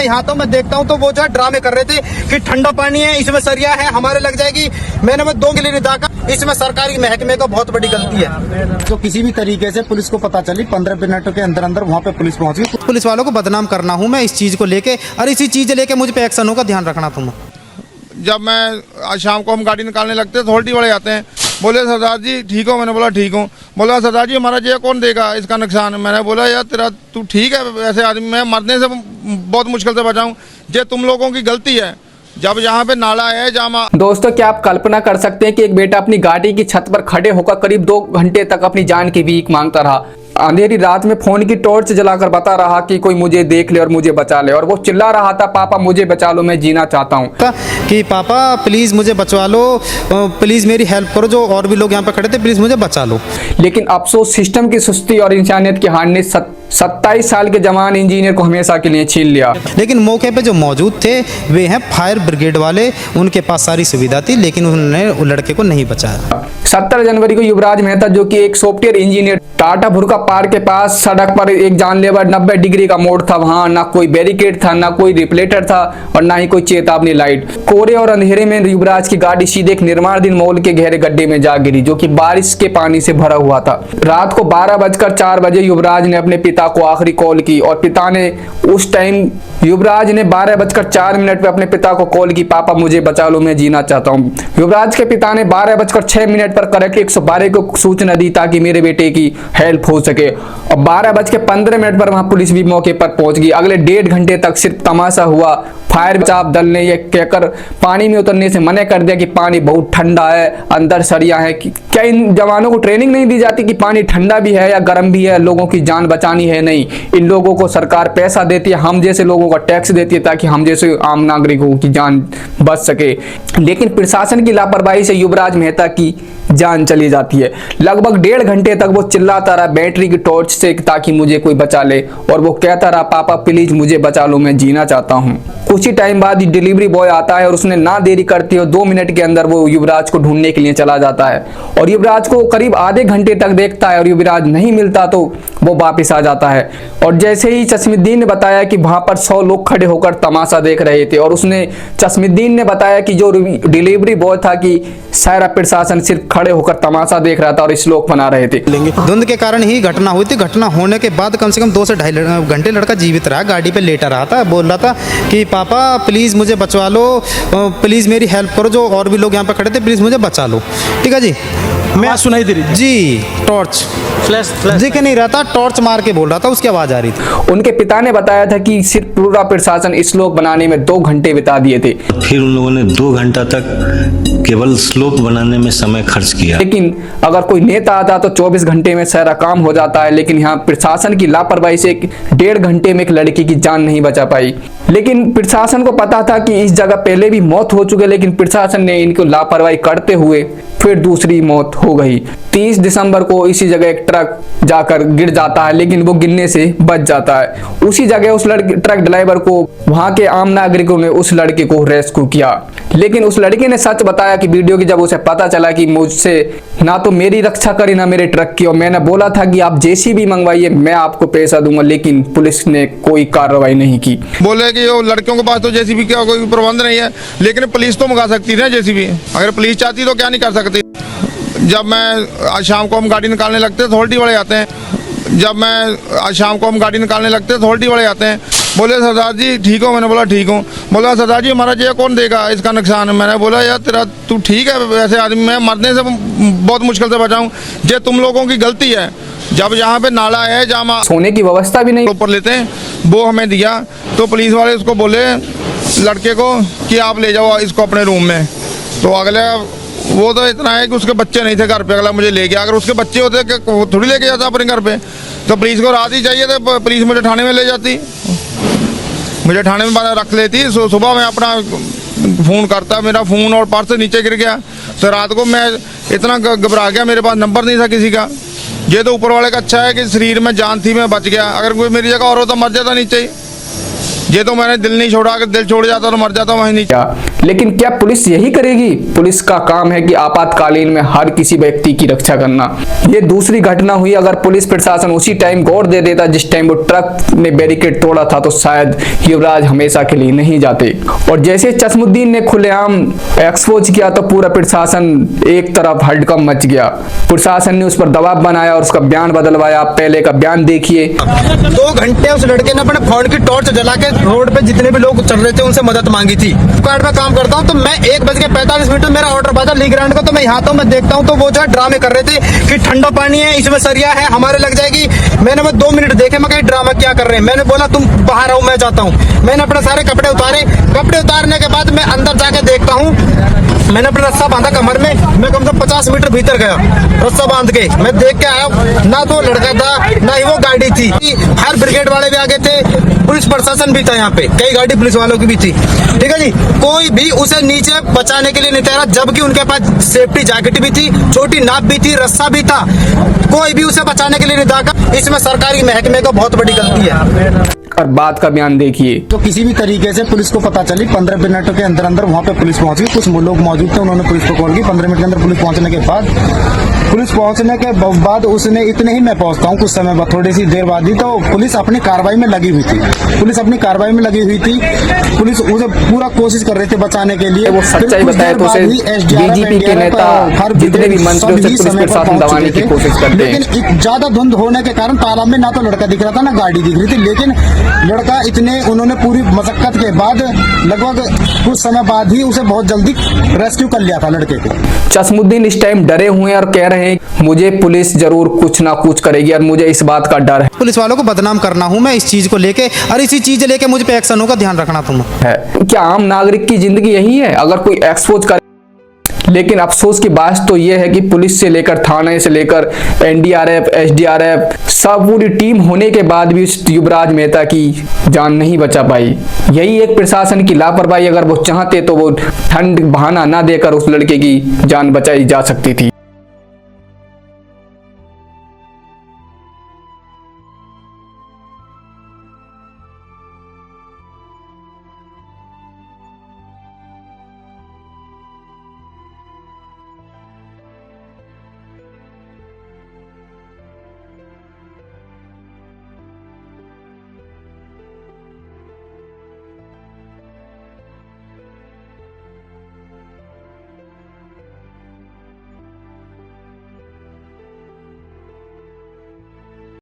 यहाँ तो मैं देखता हूँ तो वो जो है ड्रामे कर रहे थे कि ठंडा पानी है, इसमें सरिया है, हमारे लग जाएगी। मैंने 2 गिली नहीं दागा। इसमें सरकारी महकमे का बहुत बड़ी गलती है। तो किसी भी तरीके से पुलिस को पता चली, 15 मिनट के अंदर अंदर वहाँ पे पुलिस पहुँच गई। पुलिस वालों को बदनाम करना हूँ मैं इस चीज को लेके, और इसी चीज लेके मुझ पे एक्शन होगा, ध्यान रखना तुम। जब मैं आज शाम को हम गाड़ी निकालने लगते अथॉरिटी वाले आते हैं, बोले सरदार जी ठीक हो? मैंने बोला ठीक हूँ। बोला सरदार जी हमारा ये कौन देगा इसका नुकसान? मैंने बोला यार तेरा तू ठीक है ऐसे आदमी, मैं मरने से बहुत मुश्किल से बचाऊँ, ये तुम लोगों की गलती है। जब यहाँ पे नाला है जहाँ दोस्तों, क्या आप कल्पना कर सकते हैं कि एक बेटा अपनी गाड़ी की छत पर खड़े होकर करीब 2 घंटे तक अपनी जान की भीख मांगता रहा। अंधेरी रात में फोन की टॉर्च जलाकर बता रहा कि कोई मुझे देख ले और मुझे बचा ले, और वो चिल्ला रहा था पापा मुझे बचा लो, मैं जीना चाहता हूँ। कि पापा प्लीज मुझे बचवा लो, प्लीज मेरी हेल्प करो, जो और भी लोग यहाँ पे खड़े थे प्लीज मुझे बचा लो। लेकिन अफसोस, सिस्टम की सुस्ती और इंसानियत की हार ने 27 साल के जवान इंजीनियर को हमेशा के लिए छीन लिया। लेकिन मौके पे जो मौजूद थे वे हैं फायर ब्रिगेड वाले, उनके पास सारी सुविधा थी, लेकिन उन्होंने लड़के को नहीं बचाया। 17 जनवरी को युवराज मेहता, जो कि एक सॉफ्टवेयर इंजीनियर, टाटा भुरका पार के पास सड़क पर एक जानलेवा 90 डिग्री का मोड़ था, वहां ना कोई बैरिकेड था, ना कोई रिफ्लेक्टर था और ना ही कोई चेतावनी लाइट। कोहरे और अंधेरे में युवराज की गाड़ी सीधे एक निर्माणाधीन मॉल के गहरे गड्ढे में जा गिरी, जो कि बारिश के पानी से भरा हुआ था। रात को 12:04 बजे युवराज ने अपने पिता को आखिरी कॉल की, और पिता ने उस टाइम युवराज ने 12:04 पे अपने पिता को कॉल की, पापा मुझे बचा लो, मैं जीना चाहता हूँ। युवराज के पिता ने 12:06 पर करेक्ट 112 को सूचना दी ताकि मेरे बेटे की हेल्प हो सके, और 12:15 पर वहां पुलिस भी मौके पर पहुंच गई। अगले 1.5 घंटे तक सिर्फ तमाशा हुआ। फायर बचाव दल ने यह कहकर पानी में उतरने से मना कर दिया कि पानी बहुत ठंडा है, अंदर सरिया है। क्या इन जवानों को ट्रेनिंग नहीं दी जाती कि पानी ठंडा भी है या गर्म भी है, लोगों की जान बचानी है? नहीं, इन लोगों को सरकार पैसा देती है, हम जैसे लोगों का टैक्स देती है ताकि हम जैसे आम नागरिकों की जान बच सके। लेकिन प्रशासन की लापरवाही से युवराज मेहता की जान चली जाती है। लगभग 1.5 घंटे तक वो चिल्लाता रहा बैटरी की टॉर्च से ताकि मुझे कोई बचा ले, और वो कहता रहा पापा प्लीज मुझे बचा लो, मैं जीना चाहता हूँ। कुछ ही टाइम बाद डिलीवरी बॉय आता है और उसने ना देरी करते हुए 2 मिनट के अंदर वो युवराज को ढूंढने के लिए चला जाता है, और युवराज को करीब आधे घंटे तक देखता है और युवराज नहीं मिलता तो वो वापिस आ जाता है। और जैसे ही चश्मुद्दीन ने बताया कि वहां पर 100 लोग खड़े होकर तमाशा देख रहे थे, और उसने चश्मुद्दीन ने बताया कि जो डिलीवरी बॉय था कि सारा प्रशासन सिर्फ खड़े होकर तमाशा देख रहा था और श्लोक बना रहे थे। धुंध के कारण ही घटना हुई थी। घटना होने के बाद कम से कम 2 से 2.5 घंटे लड़का जीवित रहा, गाड़ी पे लेटा रहा था, बोल रहा था कि पापा प्लीज मुझे बचवा लो, प्लीज मेरी हेल्प करो, जो और भी लोग यहाँ पे खड़े थे प्लीज मुझे बचा लो। ठीक है जी, मैं सुनाई दे रही जी, टॉर्च फ्लैश दिख नहीं रहा था, टॉर्च मार के बोल रहा था, उसकी आवाज आ रही थी। उनके पिता ने बताया था कि सिर्फ पूरा प्रशासन श्लोक बनाने में 2 घंटे बिता दिए थे। फिर उन लोगों ने 2 घंटा तक केवल श्लोक बनाने में समय खर्च किया। लेकिन अगर कोई नेता आता तो 24 घंटे में सारा काम हो जाता है, लेकिन यहाँ प्रशासन की लापरवाही से 1.5 घंटे में एक लड़की की जान नहीं बचा पाई। लेकिन प्रशासन को पता था कि इस जगह पहले भी मौत हो चुकी है, लेकिन प्रशासन ने इनको लापरवाही करते हुए फिर दूसरी मौत हो गई। 30 दिसंबर को इसी जगह एक ट्रक जाकर गिर जाता है, लेकिन वो गिरने से बच जाता है। उसी जगह उस ट्रक ड्राइवर को वहां के आम नागरिकों ने उस लड़के को रेस्क्यू किया, लेकिन उस लड़के ने सच बताया कि वीडियो की जब उसे पता चला कि मुझसे ना तो मेरी रक्षा करी ना मेरे ट्रक की, और मैंने बोला था कि आप जेसीबी मंगवाइए, मैं आपको पैसा दूंगा, लेकिन पुलिस ने कोई कार्रवाई नहीं की। बोले कि वो लड़कियों के पास तो जेसीबी का कोई प्रबंध नहीं है, लेकिन पुलिस तो मंगा सकती है ना जेसीबी। अगर पुलिस चाहती तो क्या नहीं कर सकती। जब मैं आज शाम को हम गाड़ी निकालने लगते अथॉरिटी वाले आते हैं, बोले सरदार जी ठीक हो? मैंने बोला ठीक हूँ। बोला सरदार जी हमारा ये कौन देगा इसका नुकसान? मैंने बोला यार तेरा तू ठीक है ऐसे आदमी, मैं मरने से बहुत मुश्किल से बचाऊँ, ये तुम लोगों की गलती है। जब यहाँ पे नाला है जहाँ सोने की व्यवस्था भी नहीं ऊपर लेते हैं, वो हमें दिया तो पुलिस वाले उसको बोले लड़के को कि आप ले जाओ इसको अपने रूम में। तो अगले वो तो इतना है कि उसके बच्चे नहीं थे घर पे, अगला मुझे ले गया। अगर उसके बच्चे होते वो थोड़ी लेके जाता अपने घर पे, तो पुलिस को रात ही चाहिए था, पुलिस मुझे थाने में ले जाती, मुझे थाने में रख लेती। सुबह मैं अपना फ़ोन करता, मेरा फ़ोन और पर्स नीचे गिर गया, तो रात को मैं इतना घबरा गया, मेरे पास नंबर नहीं था किसी का। ये तो ऊपर वाले का अच्छा है कि शरीर में जान थी, मैं बच गया। अगर कोई मेरी जगह और होता मर जाता नीचे ही। ये तो मैंने दिल नहीं छोड़ा, अगर दिल छोड़ जाता तो मर जाता वहीं नीचे। लेकिन क्या पुलिस यही करेगी? पुलिस का काम है कि आपातकालीन में हर किसी व्यक्ति की रक्षा करना। ये दूसरी घटना हुई। अगर पुलिस प्रशासन उसी टाइम गौर दे देता जिस टाइम वो ट्रक ने बैरिकेड तोड़ा था, तो शायद युवराज हमेशा के लिए नहीं जाते। और जैसे चश्मुद्दीन ने खुलेआम एक्सपोज किया तो पूरा प्रशासन एक तरफ हड़कंप मच गया। प्रशासन ने उस पर दबाव बनाया और उसका बयान बदलवाया। आप पहले का बयान देखिए। 2 घंटे उस लड़के ने अपने फोन की टॉर्च जला के रोड पे जितने भी लोग चल रहे थे उनसे मदद मांगी थी। कार्ड में काम करता हूँ, तो मैं 1:45 में मेरा ऑर्डर बाजा ली ग्राउंड का, तो मैं यहाँ था, मैं देखता हूँ तो वो जो है ड्रामे कर रहे थे कि ठंडा पानी है, इसमें सरिया है, हमारे लग जाएगी। मैंने 2 मिनट देखे, मैं कहीं ड्रामा क्या कर रहे हैं। मैंने बोला तुम बाहर आओ, मैं जाता हूँ। मैंने अपने सारे कपड़े उतारे। कपड़े उतारने के बाद मैं अंदर जाके देखता हूँ, मैंने अपना रस्सा बांधा कमर में। मैं कम से कम 50 मीटर भीतर गया रस्सा बांध के। मैं देख के आया, ना तो लड़का था ना ही वो गाड़ी थी। फायर ब्रिगेड वाले भी आ गए थे, पुलिस प्रशासन भी था यहाँ पे, कई गाड़ी पुलिस वालों की भी थी। ठीक है जी, कोई भी उसे नीचे बचाने के लिए नहीं तैयार, जबकि उनके पास सेफ्टी जैकेट भी थी, छोटी नाप भी थी, रस्सा भी था। कोई भी उसे बचाने के लिए नहीं था। इसमें सरकारी महकमे का बहुत बड़ी गलती है। और बात का बयान देखिए। तो किसी भी तरीके से पुलिस को पता चली, 15 मिनट के अंदर अंदर वहाँ पे पुलिस पहुंच गई। कुछ लोग मौजूद थे, उन्होंने पुलिस को कॉल की। 15 मिनट के अंदर पुलिस पहुंचने के बाद उसने, इतने ही मैं पहुंचता हूँ कुछ समय बाद, थोड़ी सी देर बाद ही, तो पुलिस अपनी कार्रवाई में लगी हुई थी। पुलिस उसे पूरा कोशिश कर रहे थे बचाने के लिए। वो सच्चाई बताए तो उसे बीजेपी के नेता, जितने भी मंत्री, उसे पुलिस प्रशासन दबाने की कोशिश करते हैं। लेकिन ज्यादा धुंध होने के कारण तालाब में ना तो लड़का दिख रहा था ना गाड़ी दिख रही थी। लेकिन लड़का उन्होंने पूरी मशक्कत के बाद लगभग कुछ समय बाद ही उसे बहुत जल्दी रेस्क्यू कर लिया था लड़के को। चश्मुद्दीन इस टाइम डरे हुए हैं और कह रहे हैं मुझे पुलिस जरूर कुछ ना कुछ करेगी और मुझे इस बात का डर है। पुलिस वालों को बदनाम करना हूं मैं इस चीज को लेके, और इसी चीज लेके मुझ पे एक्शन होगा, ध्यान रखना तुम है। क्या आम नागरिक की जिंदगी यही है? अगर कोई एक्सपोज करे। लेकिन अफसोस की बात तो यह है कि पुलिस से लेकर थाने से लेकर एनडीआरएफ, एसडीआरएफ, सब पूरी टीम होने के बाद भी उस युवराज मेहता की जान नहीं बचा पाई। यही एक प्रशासन की लापरवाही। अगर वो चाहते तो वो ठंड बहाना ना देकर उस लड़के की जान बचाई जा सकती थी।